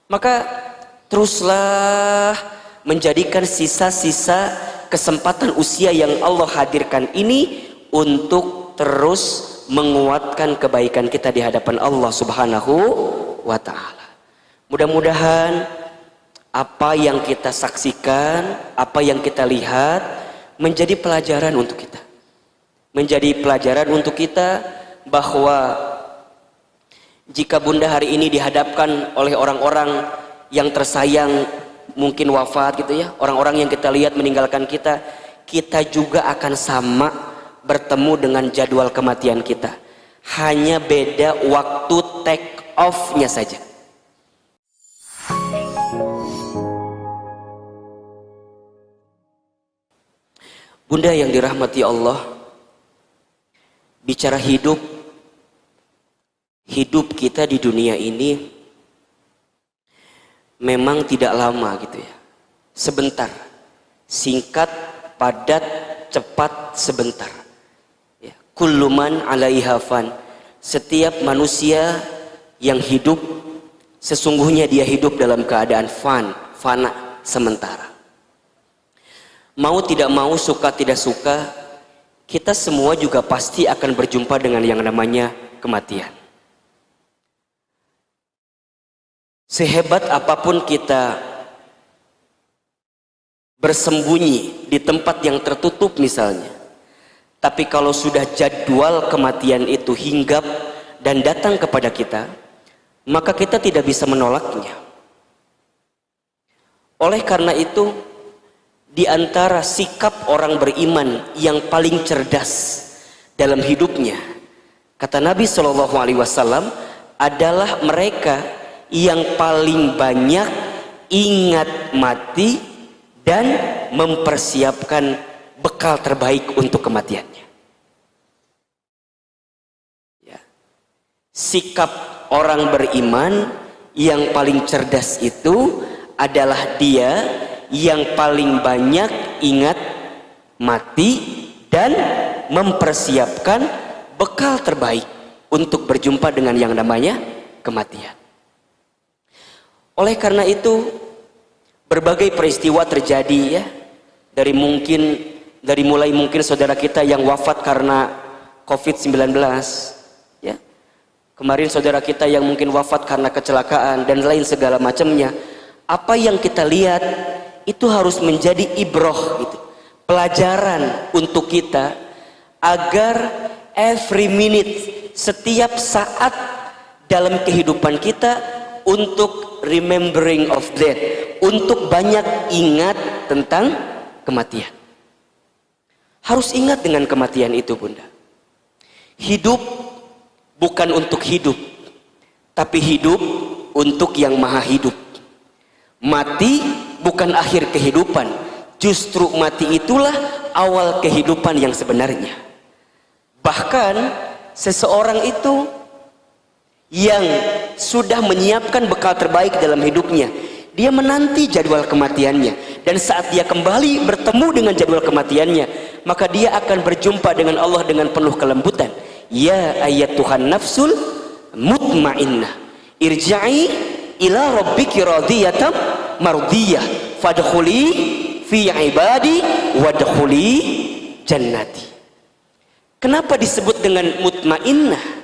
Maka teruslah menjadikan sisa-sisa kesempatan usia yang Allah hadirkan ini untuk terus menguatkan kebaikan kita di hadapan Allah Subhanahu wa ta'ala. Mudah-mudahan apa yang kita saksikan, apa yang kita lihat menjadi pelajaran untuk kita. Menjadi pelajaran untuk kita bahwa jika Bunda hari ini dihadapkan oleh orang-orang yang tersayang mungkin wafat gitu ya, orang-orang yang kita lihat meninggalkan kita, kita juga akan sama bertemu dengan jadwal kematian kita. Hanya beda waktu take off-nya saja. Bunda yang dirahmati Allah, bicara hidup kita di dunia ini memang tidak lama gitu ya, sebentar, singkat, padat, cepat, sebentar ya. Kullu man 'alaiha fan, setiap manusia yang hidup sesungguhnya dia hidup dalam keadaan fana, sementara. Mau tidak mau, suka tidak suka, kita semua juga pasti akan berjumpa dengan yang namanya kematian. Sehebat apapun kita bersembunyi di tempat yang tertutup misalnya, tapi kalau sudah jadwal kematian itu hinggap dan datang kepada kita, maka kita tidak bisa menolaknya. Oleh karena itu, di antara sikap orang beriman yang paling cerdas dalam hidupnya, kata Nabi SAW, adalah mereka yang paling banyak ingat mati dan mempersiapkan bekal terbaik untuk kematiannya. Ya. Sikap orang beriman yang paling cerdas itu adalah dia yang paling banyak ingat mati dan mempersiapkan bekal terbaik untuk berjumpa dengan yang namanya kematian. Oleh karena itu, berbagai peristiwa terjadi ya, dari mulai mungkin saudara kita yang wafat karena COVID-19 ya. Kemarin saudara kita yang mungkin wafat karena kecelakaan dan lain segala macamnya. Apa yang kita lihat itu harus menjadi ibroh gitu, pelajaran untuk kita agar every minute, setiap saat dalam kehidupan kita untuk remembering of death, untuk banyak ingat tentang kematian. Harus ingat dengan kematian itu, Bunda. Hidup bukan untuk hidup, tapi hidup untuk yang maha hidup. Mati bukan akhir kehidupan, justru mati itulah awal kehidupan yang sebenarnya. Bahkan seseorang itu yang sudah menyiapkan bekal terbaik dalam hidupnya, dia menanti jadwal kematiannya, dan saat dia kembali bertemu dengan jadwal kematiannya, maka dia akan berjumpa dengan Allah dengan penuh kelembutan. Ya ayyatuhan nafsul mutmainnah, irja'i ila rabbiki radiyatan mardiyah fadkhuli fi ibadi wadkhuli jannati. Kenapa disebut dengan mutmainnah?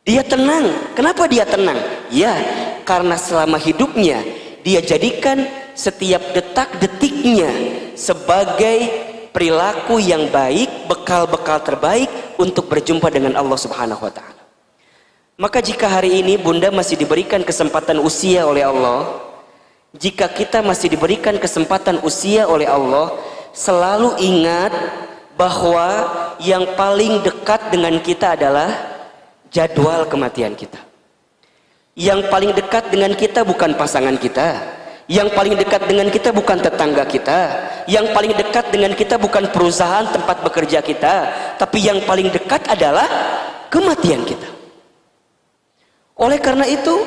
Dia tenang. Kenapa dia tenang? Ya, karena selama hidupnya dia jadikan setiap detak-detiknya sebagai perilaku yang baik, bekal-bekal terbaik untuk berjumpa dengan Allah Subhanahu wa ta'ala. Maka jika hari ini Bunda masih diberikan kesempatan usia oleh Allah, jika kita masih diberikan kesempatan usia oleh Allah, selalu ingat bahwa yang paling dekat dengan kita adalah jadwal kematian kita. Yang paling dekat dengan kita bukan pasangan kita, yang paling dekat dengan kita bukan tetangga kita, yang paling dekat dengan kita bukan perusahaan tempat bekerja kita, tapi yang paling dekat adalah kematian kita. Oleh karena itu,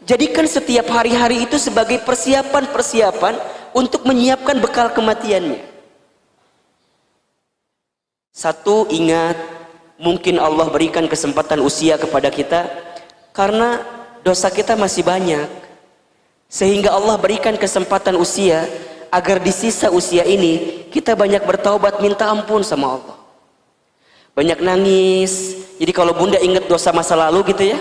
jadikan setiap hari-hari itu sebagai persiapan-persiapan untuk menyiapkan bekal kematiannya. Satu, ingat, mungkin Allah berikan kesempatan usia kepada kita karena dosa kita masih banyak. Sehingga Allah berikan kesempatan usia agar di sisa usia ini kita banyak bertaubat, minta ampun sama Allah. Banyak nangis. Jadi kalau bunda ingat dosa masa lalu gitu ya,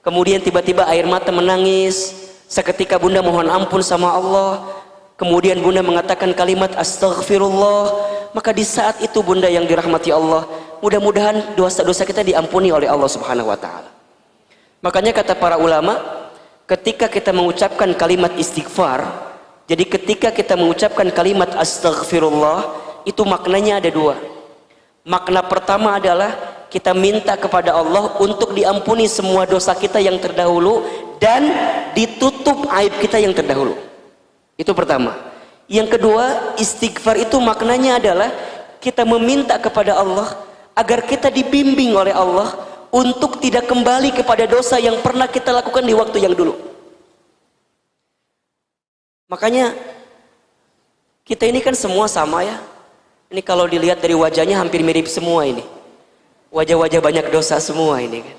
kemudian tiba-tiba air mata menangis, seketika bunda mohon ampun sama Allah, kemudian bunda mengatakan kalimat astaghfirullah, maka di saat itu bunda yang dirahmati Allah, mudah-mudahan dosa-dosa kita diampuni oleh Allah Subhanahu wa taala. Makanya kata para ulama, ketika kita mengucapkan kalimat istighfar, jadi ketika kita mengucapkan kalimat astaghfirullah, itu maknanya ada dua. Makna pertama adalah kita minta kepada Allah untuk diampuni semua dosa kita yang terdahulu dan ditutup aib kita yang terdahulu. Itu pertama. Yang kedua, istighfar itu maknanya adalah kita meminta kepada Allah agar kita dibimbing oleh Allah untuk tidak kembali kepada dosa yang pernah kita lakukan di waktu yang dulu. Makanya kita ini kan semua sama ya. Ini kalau dilihat dari wajahnya hampir mirip semua ini. Wajah-wajah banyak dosa semua ini kan.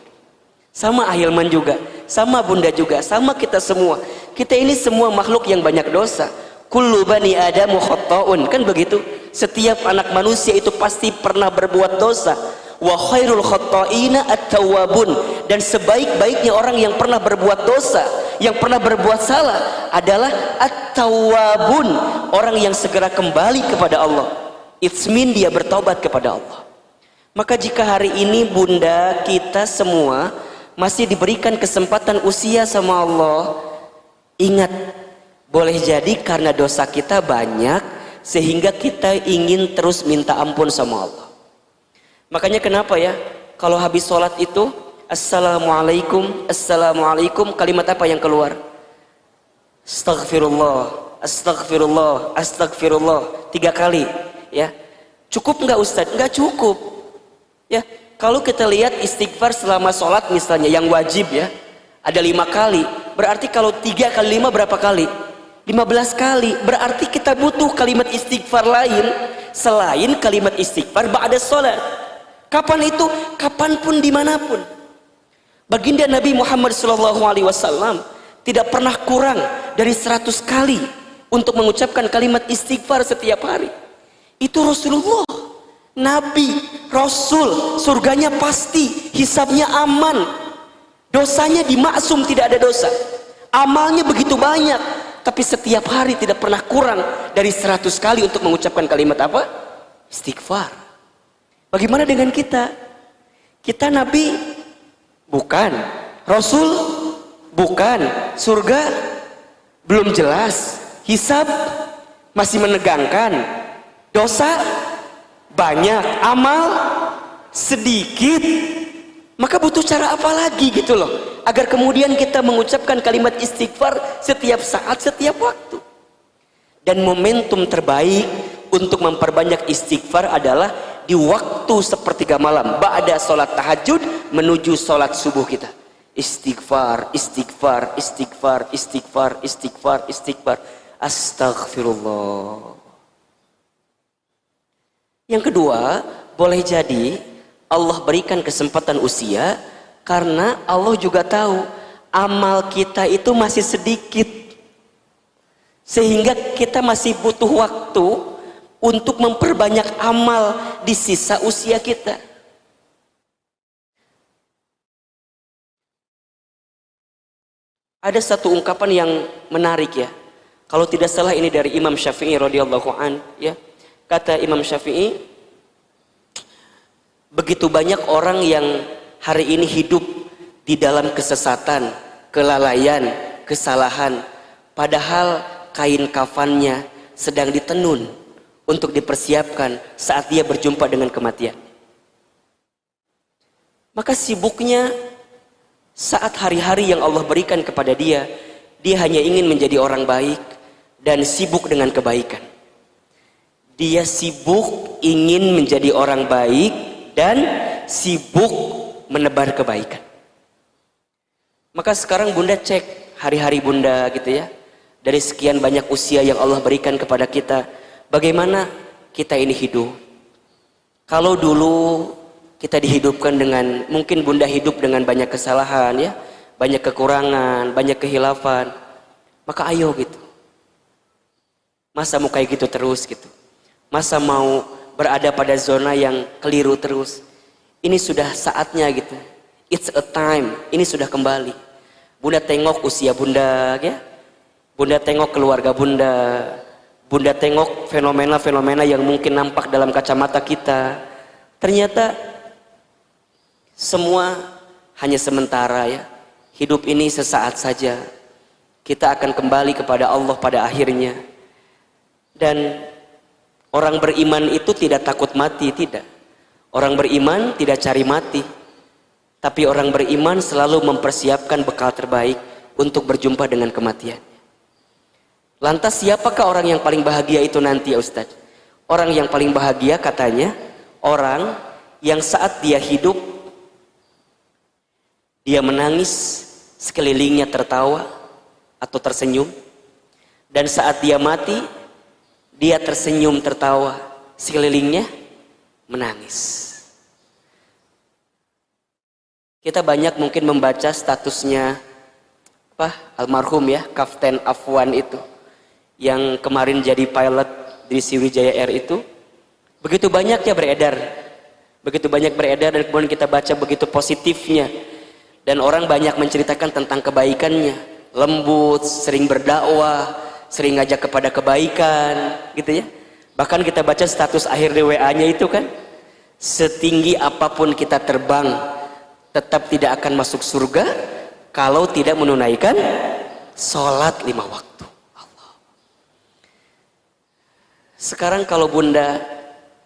Sama Ahilman juga, sama bunda juga, sama kita semua. Kita ini semua makhluk yang banyak dosa. Kullu bani adamu khatta'un, kan begitu. Setiap anak manusia itu pasti pernah berbuat dosa. Wa khairul khatta'ina at-tawwabun, dan sebaik-baiknya orang yang pernah berbuat dosa, yang pernah berbuat salah adalah at-tawwabun, orang yang segera kembali kepada Allah. It's mean dia bertobat kepada Allah. Maka jika hari ini bunda kita semua masih diberikan kesempatan usia sama Allah, ingat, boleh jadi karena dosa kita banyak sehingga kita ingin terus minta ampun sama Allah. Makanya kenapa ya, kalau habis sholat itu assalamualaikum, assalamualaikum, kalimat apa yang keluar? Astaghfirullah, astaghfirullah, astaghfirullah, 3 kali ya. Cukup nggak Ustadz? Nggak cukup ya. Kalau kita lihat istighfar selama sholat misalnya yang wajib ya, ada 5 kali. Berarti kalau 3 kali 5 berapa kali? 15 kali. Berarti kita butuh kalimat istighfar lain selain kalimat istighfar ba'da sholat. Kapan itu? Kapanpun, dimanapun. Baginda Nabi Muhammad SAW tidak pernah kurang dari 100 kali untuk mengucapkan kalimat istighfar setiap hari. Itu Rasulullah, Nabi, Rasul, surganya pasti, hisabnya aman, dosanya dimaksum, tidak ada dosa, amalnya begitu banyak, tapi setiap hari tidak pernah kurang dari 100 kali untuk mengucapkan kalimat apa? Istighfar. Bagaimana dengan kita? Kita Nabi? Bukan. Rasul? Bukan. Surga? Belum jelas. Hisab? Masih menegangkan. Dosa? Banyak. Amal? Sedikit. Maka butuh cara apa lagi gitu loh, agar kemudian kita mengucapkan kalimat istighfar setiap saat, setiap waktu. Dan momentum terbaik untuk memperbanyak istighfar adalah di waktu sepertiga malam, ba'da sholat tahajud menuju sholat subuh kita. Istighfar, istighfar, istighfar, istighfar, istighfar, istighfar. Astaghfirullah. Yang kedua, boleh jadi Allah berikan kesempatan usia karena Allah juga tahu amal kita itu masih sedikit, sehingga kita masih butuh waktu untuk memperbanyak amal di sisa usia kita. Ada satu ungkapan yang menarik ya, kalau tidak salah ini dari Imam Syafi'i radhiyallahu an ya. Kata Imam Syafi'i, begitu banyak orang yang hari ini hidup di dalam kesesatan, kelalaian, kesalahan, padahal kain kafannya sedang ditenun untuk dipersiapkan saat dia berjumpa dengan kematian. Maka sibuknya saat hari-hari yang Allah berikan kepada dia, dia hanya ingin menjadi orang baik dan sibuk dengan kebaikan. Dia sibuk ingin menjadi orang baik dan sibuk menebar kebaikan. Maka sekarang bunda cek hari-hari bunda gitu ya, dari sekian banyak usia yang Allah berikan kepada kita, bagaimana kita ini hidup. Kalau dulu kita dihidupkan dengan, mungkin bunda hidup dengan banyak kesalahan ya, banyak kekurangan, banyak kehilafan. Maka ayo gitu. Masa mau kayak gitu terus gitu? Masa mau berada pada zona yang keliru terus? Ini sudah saatnya gitu. It's a time. Ini sudah kembali. Bunda tengok usia bunda ya. Bunda tengok keluarga bunda. Bunda tengok fenomena-fenomena yang mungkin nampak dalam kacamata kita. Ternyata semua hanya sementara ya. Hidup ini sesaat saja. Kita akan kembali kepada Allah pada akhirnya. Dan orang beriman itu tidak takut mati, tidak. Orang beriman tidak cari mati. Tapi orang beriman selalu mempersiapkan bekal terbaik untuk berjumpa dengan kematian. Lantas siapakah orang yang paling bahagia itu nanti ya Ustaz? Orang yang paling bahagia katanya orang yang saat dia hidup dia menangis, sekelilingnya tertawa atau tersenyum, dan saat dia mati dia tersenyum tertawa, sekelilingnya menangis. Kita banyak mungkin membaca statusnya almarhum ya Kapten Afwan itu yang kemarin jadi pilot di Sriwijaya Air itu. Begitu banyaknya beredar, dan kemudian kita baca begitu positifnya, dan orang banyak menceritakan tentang kebaikannya, lembut, sering berdakwah, sering ngajak kepada kebaikan gitu ya. Bahkan kita baca status akhir di WA-nya itu kan, setinggi apapun kita terbang tetap tidak akan masuk surga kalau tidak menunaikan sholat 5 waktu. Sekarang kalau bunda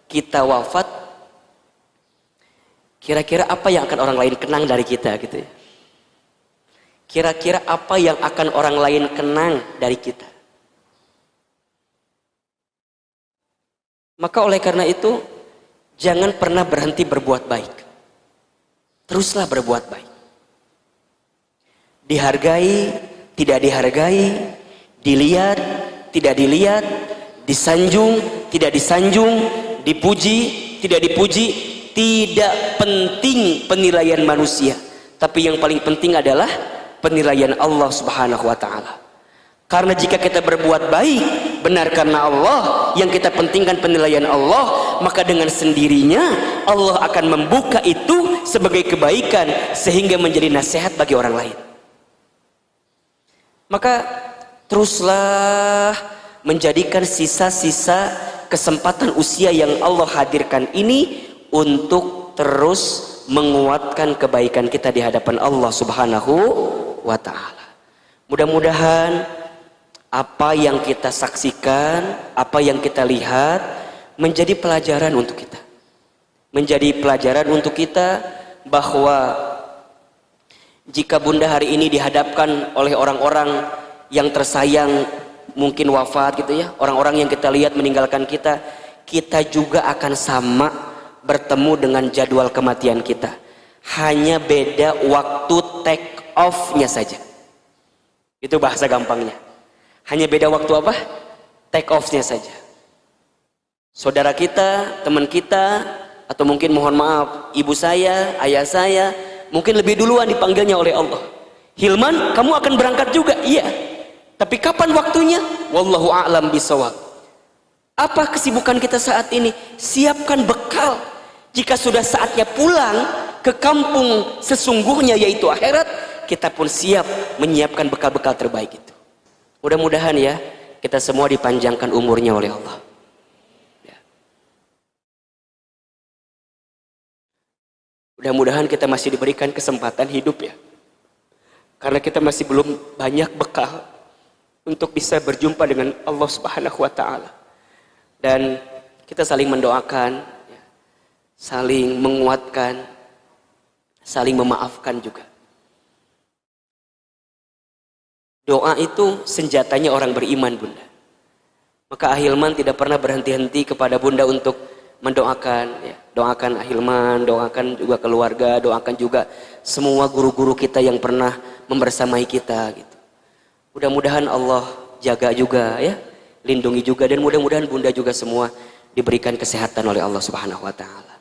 kita wafat, kira-kira apa yang akan orang lain kenang dari kita gitu ya? Kira-kira apa yang akan orang lain kenang dari kita? Maka oleh karena itu, jangan pernah berhenti berbuat baik. Teruslah berbuat baik. Dihargai, tidak dihargai, dilihat, tidak dilihat, disanjung, tidak disanjung, dipuji, tidak dipuji, tidak penting penilaian manusia. Tapi yang paling penting adalah penilaian Allah Subhanahu wa ta'ala. Karena jika kita berbuat baik benar karena Allah, yang kita pentingkan penilaian Allah, maka dengan sendirinya Allah akan membuka itu sebagai kebaikan sehingga menjadi nasihat bagi orang lain. Maka teruslah menjadikan sisa-sisa kesempatan usia yang Allah hadirkan ini untuk terus menguatkan kebaikan kita di hadapan Allah Subhanahu wa ta'ala. Mudah-mudahan apa yang kita saksikan, apa yang kita lihat menjadi pelajaran untuk kita. Menjadi pelajaran untuk kita bahwa jika bunda hari ini dihadapkan oleh orang-orang yang tersayang mungkin wafat gitu ya, orang-orang yang kita lihat meninggalkan kita, kita juga akan sama bertemu dengan jadwal kematian kita. Hanya beda waktu take off-nya saja. Itu bahasa gampangnya. Hanya beda waktu apa? Take off-nya saja. Saudara kita, teman kita, atau mungkin mohon maaf, ibu saya, ayah saya, mungkin lebih duluan dipanggilnya oleh Allah. Hilman, kamu akan berangkat juga? Iya. Tapi kapan waktunya? Wallahu a'lam bishawab. Apa kesibukan kita saat ini? Siapkan bekal. Jika sudah saatnya pulang ke kampung sesungguhnya yaitu akhirat, kita pun siap menyiapkan bekal-bekal terbaik itu. Mudah-mudahan ya kita semua dipanjangkan umurnya oleh Allah. Ya. Mudah-mudahan kita masih diberikan kesempatan hidup ya. Karena kita masih belum banyak bekal untuk bisa berjumpa dengan Allah Subhanahu wa ta'ala. Dan kita saling mendoakan, ya, saling menguatkan, saling memaafkan juga. Doa itu senjatanya orang beriman, bunda. Maka Ahilman tidak pernah berhenti-henti kepada bunda untuk mendoakan, ya. Doakan Ahilman, doakan juga keluarga, doakan juga semua guru-guru kita yang pernah membersamai kita gitu. Mudah-mudahan Allah jaga juga ya, lindungi juga, dan mudah-mudahan bunda juga semua diberikan kesehatan oleh Allah Subhanahu wa ta'ala.